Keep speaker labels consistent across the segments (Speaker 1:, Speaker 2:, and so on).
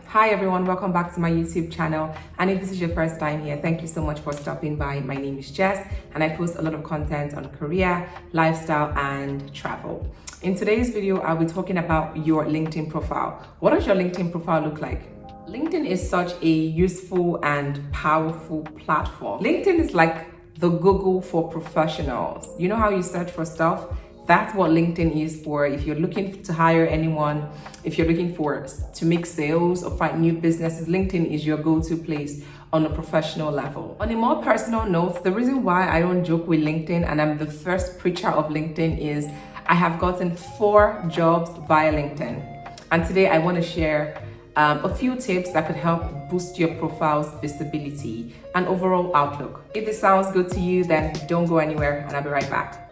Speaker 1: Hi everyone, welcome back to my YouTube channel. And if this is your first time here, thank you so much for stopping by. My name is Jess and I post a lot of content on career, lifestyle and travel. In today's video, I'll be talking about your LinkedIn profile. What does your LinkedIn profile look like? LinkedIn is such a useful and powerful platform. LinkedIn is like the Google for professionals. You know how you search for stuff? That's what LinkedIn is for. If you're looking to hire anyone, if you're looking to make sales or find new businesses, LinkedIn is your go-to place on a professional level. On a more personal note, the reason why I don't joke with LinkedIn and I'm the first preacher of LinkedIn is I have gotten 4 jobs via LinkedIn. And today I want to share a few tips that could help boost your profile's visibility and overall outlook. If this sounds good to you, then don't go anywhere and I'll be right back.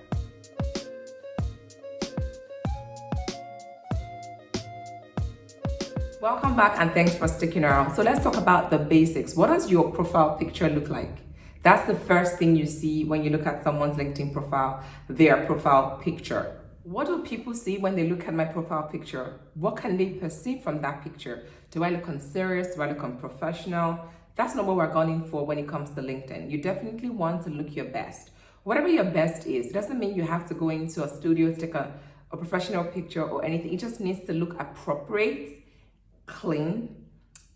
Speaker 1: Welcome back and thanks for sticking around. So let's talk about the basics. What does your profile picture look like? That's the first thing you see when you look at someone's LinkedIn profile, their profile picture. What do people see when they look at my profile picture? What can they perceive from that picture? Do I look unserious? Do I look unprofessional? That's not what we're gunning for when it comes to LinkedIn. You definitely want to look your best. Whatever your best is, it doesn't mean you have to go into a studio to take a professional picture or anything. It just needs to look appropriate, clean,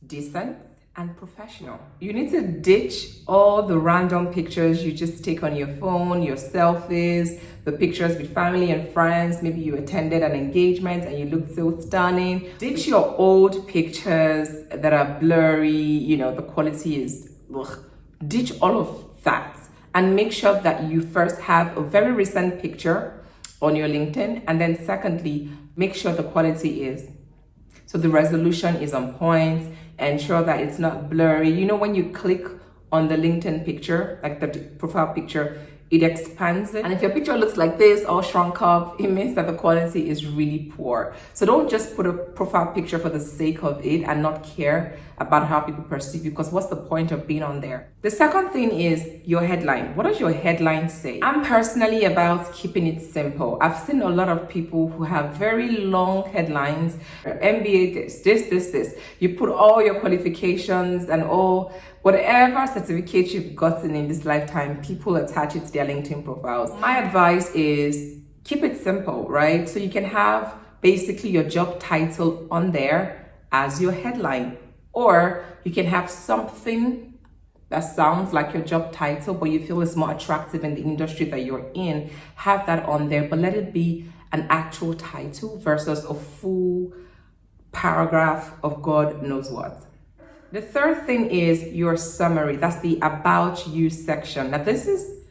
Speaker 1: decent, and professional. You need to ditch all the random pictures you just take on your phone, your selfies, the pictures with family and friends. Maybe you attended an engagement and you look so stunning. Ditch your old pictures that are blurry, the quality is ugh. Ditch all of that and make sure that you first have a very recent picture on your LinkedIn, and then secondly, make sure the quality is so the resolution is on point, ensure that it's not blurry. When you click on the LinkedIn picture, like the profile picture, it expands it. And if your picture looks like this, all shrunk up, it means that the quality is really poor. So don't just put a profile picture for the sake of it and not care about how people perceive you, because what's the point of being on there? The second thing is your headline. What does your headline say? I'm personally about keeping it simple. I've seen a lot of people who have very long headlines, MBA this. You put all your qualifications and all whatever certificate you've gotten in this lifetime, people attach it to their LinkedIn profiles. My advice is keep it simple, right? So you can have basically your job title on there as your headline, or you can have something that sounds like your job title, but you feel is more attractive in the industry that you're in. Have that on there, but let it be an actual title versus a full paragraph of God knows what. The third thing is your summary. That's the about you section. Now, this is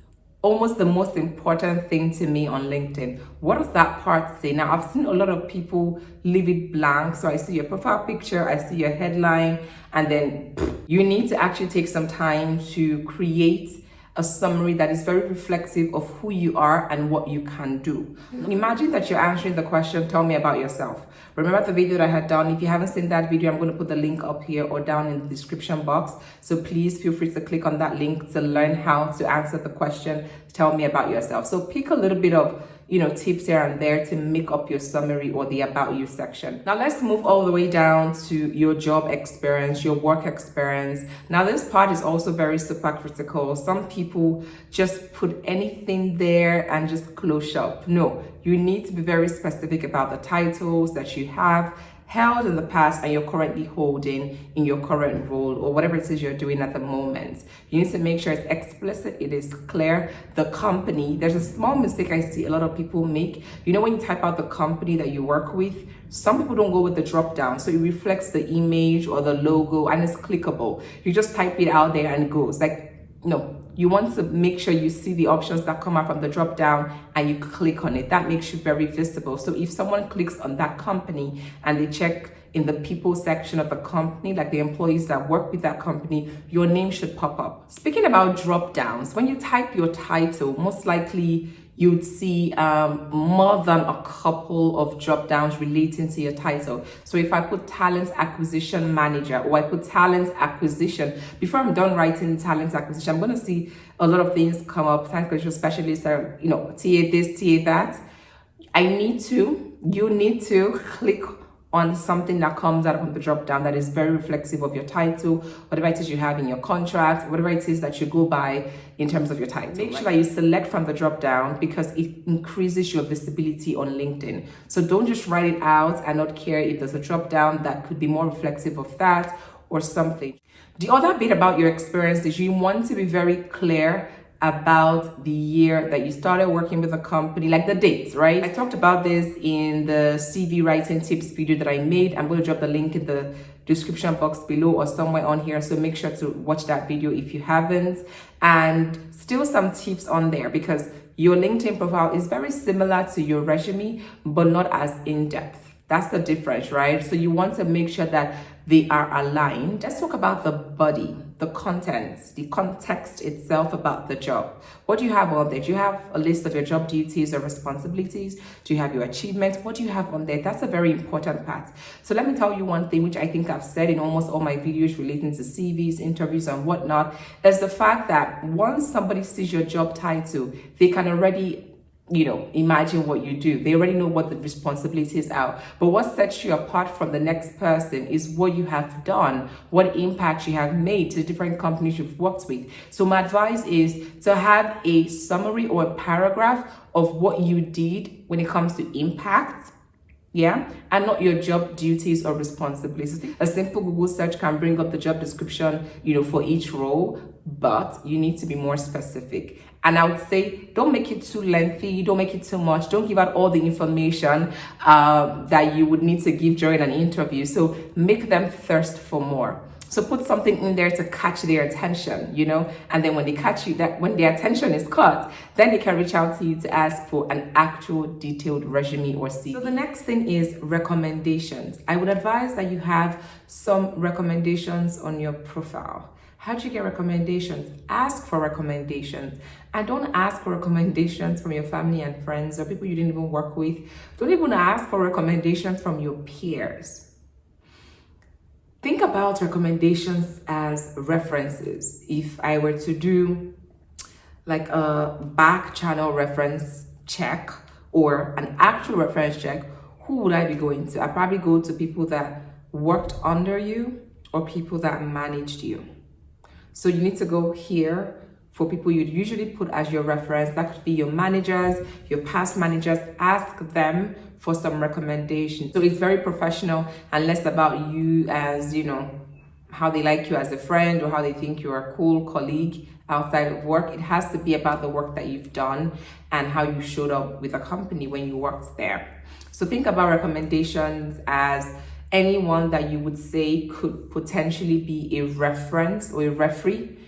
Speaker 1: almost the most important thing to me on LinkedIn. What does that part say? Now, I've seen a lot of people leave it blank. So I see your profile picture, I see your headline, and then you need to actually take some time to create a summary that is very reflexive of who you are and what you can do. Imagine that you're answering the question, tell me about yourself. Remember the video that I had done? If you haven't seen that video, I'm going to put the link up here or down in the description box. So please feel free to click on that link to learn how to answer the question, tell me about yourself. So pick a little bit of tips here and there to make up your summary or the about you section. Now let's move all the way down to your job experience, your work experience. Now this part is also very super critical. Some people just put anything there and just close shop. No, you need to be very specific about the titles that you have held in the past and you're currently holding in your current role or whatever it is you're doing at the moment. You need to make sure it's explicit, it is clear. The company, there's a small mistake I see a lot of people make. When you type out the company that you work with, some people don't go with the drop down. So it reflects the image or the logo and it's clickable. You just type it out there and it goes. No, you want to make sure you see the options that come out from the drop down and you click on it. That makes you very visible. So if someone clicks on that company and they check in the people section of the company, like the employees that work with that company, your name should pop up. Speaking about drop downs, when you type your title, most likely you'd see more than a couple of drop downs relating to your title. So if I put talent acquisition manager or I put talent acquisition, before I'm done writing talent acquisition, I'm going to see a lot of things come up. Talent acquisition specialist, TA this, TA that. You need to click on something that comes out from the drop down that is very reflexive of your title, whatever it is you have in your contract, whatever it is that you go by in terms of your title. Make sure that you select from the drop down because it increases your visibility on LinkedIn. So don't just write it out and not care if there's a drop down that could be more reflexive of that or something. The other bit about your experience is you want to be very clear about the year that you started working with a company, like the dates, right? I talked about this in the CV writing tips video that I made. I'm going to drop the link in the description box below or somewhere on here. So make sure to watch that video if you haven't. And still some tips on there because your LinkedIn profile is very similar to your resume, but not as in-depth. That's the difference, right? So you want to make sure that they are aligned. Let's talk about the body, the contents, the context itself about the job. What do you have on there? Do you have a list of your job duties or responsibilities? Do you have your achievements? What do you have on there? That's a very important part. So let me tell you one thing, which I think I've said in almost all my videos relating to CVs, interviews, and whatnot, is the fact that once somebody sees your job title, they can already imagine what you do. They already know what the responsibilities are. But what sets you apart from the next person is what you have done, what impact you have made to the different companies you've worked with. So my advice is to have a summary or a paragraph of what you did when it comes to impact, and not your job duties or responsibilities. A simple Google search can bring up the job description, for each role, but you need to be more specific. And I would say, don't make it too lengthy, don't make it too much, don't give out all the information that you would need to give during an interview. So make them thirst for more. So put something in there to catch their attention, and then when they catch you, when their attention is caught, then they can reach out to you to ask for an actual detailed resume or CV. So the next thing is recommendations. I would advise that you have some recommendations on your profile. How do you get recommendations? Ask for recommendations. And don't ask for recommendations from your family and friends or people you didn't even work with. Don't even ask for recommendations from your peers. Think about recommendations as references. If I were to do like a back channel reference check or an actual reference check, who would I be going to? I'd probably go to people that worked under you or people that managed you. So you need to go here for people you'd usually put as your reference. That could be your managers, your past managers. Ask them for some recommendations. So it's very professional and less about you as, how they like you as a friend or how they think you're a cool colleague outside of work. It has to be about the work that you've done and how you showed up with a company when you worked there. So think about recommendations as anyone that you would say could potentially be a reference or a referee,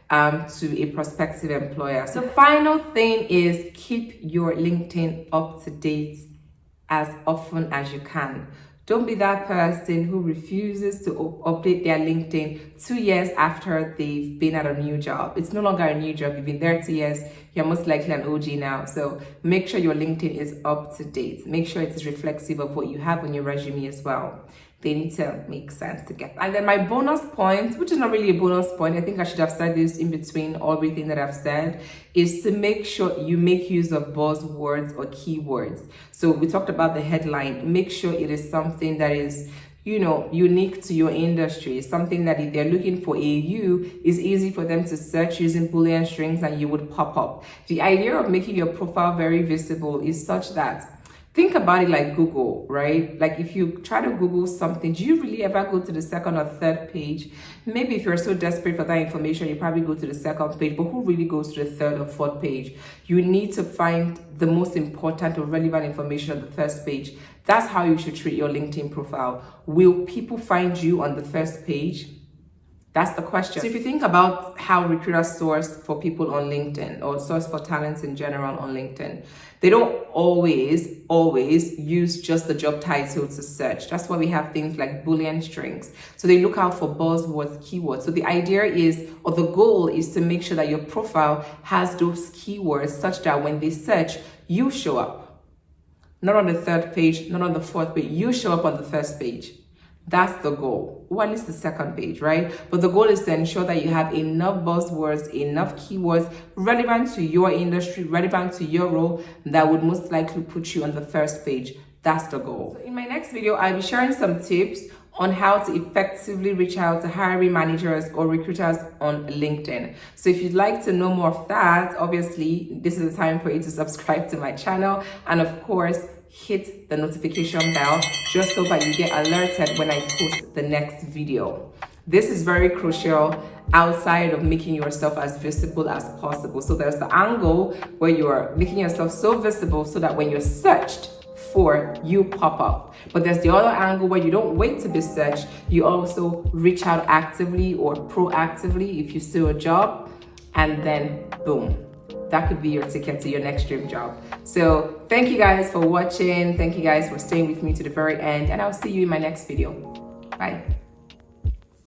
Speaker 1: to a prospective employer. So the final thing is keep your LinkedIn up to date as often as you can. Don't be that person who refuses to update their LinkedIn 2 years after they've been at a new job. It's no longer a new job. You've been there 2 years. You're most likely an OG now. So make sure your LinkedIn is up to date. Make sure it is reflexive of what you have on your resume as well. They need to make sense together. And then my bonus point, which is not really a bonus point, I think I should have said this in between everything that I've said, is to make sure you make use of buzzwords or keywords. So we talked about the headline. Make sure it is something that is, unique to your industry. Something that if they're looking for AU, is easy for them to search using Boolean strings and you would pop up. The idea of making your profile very visible is such that, think about it like Google, right? Like if you try to Google something, do you really ever go to the second or third page? Maybe if you're so desperate for that information, you probably go to the second page, but who really goes to the third or fourth page? You need to find the most important or relevant information on the first page. That's how you should treat your LinkedIn profile. Will people find you on the first page? That's the question. So if you think about how recruiters source for people on LinkedIn or source for talents in general on LinkedIn, they don't always use just the job title to search. That's why we have things like Boolean strings. So they look out for buzzwords, keywords. So the idea is, or the goal is to make sure that your profile has those keywords such that when they search, you show up. Not on the third page, not on the fourth page, you show up on the first page. That's the goal, or at least the second page, right? But the goal is to ensure that you have enough buzzwords, enough keywords relevant to your industry, relevant to your role that would most likely put you on the first page. That's the goal. So in my next video, I'll be sharing some tips on how to effectively reach out to hiring managers or recruiters on LinkedIn. So if you'd like to know more of that, obviously this is the time for you to subscribe to my channel, and of course hit the notification bell just so that you get alerted when I post the next video. This is very crucial outside of making yourself as visible as possible. So there's the angle where you are making yourself so visible so that when you're searched for, you pop up. But there's the other angle where you don't wait to be searched. You also reach out actively or proactively if you see a job, and then boom, that could be your ticket to your next dream job. So thank you guys for watching. Thank you guys for staying with me to the very end, and I'll see you in my next video. Bye.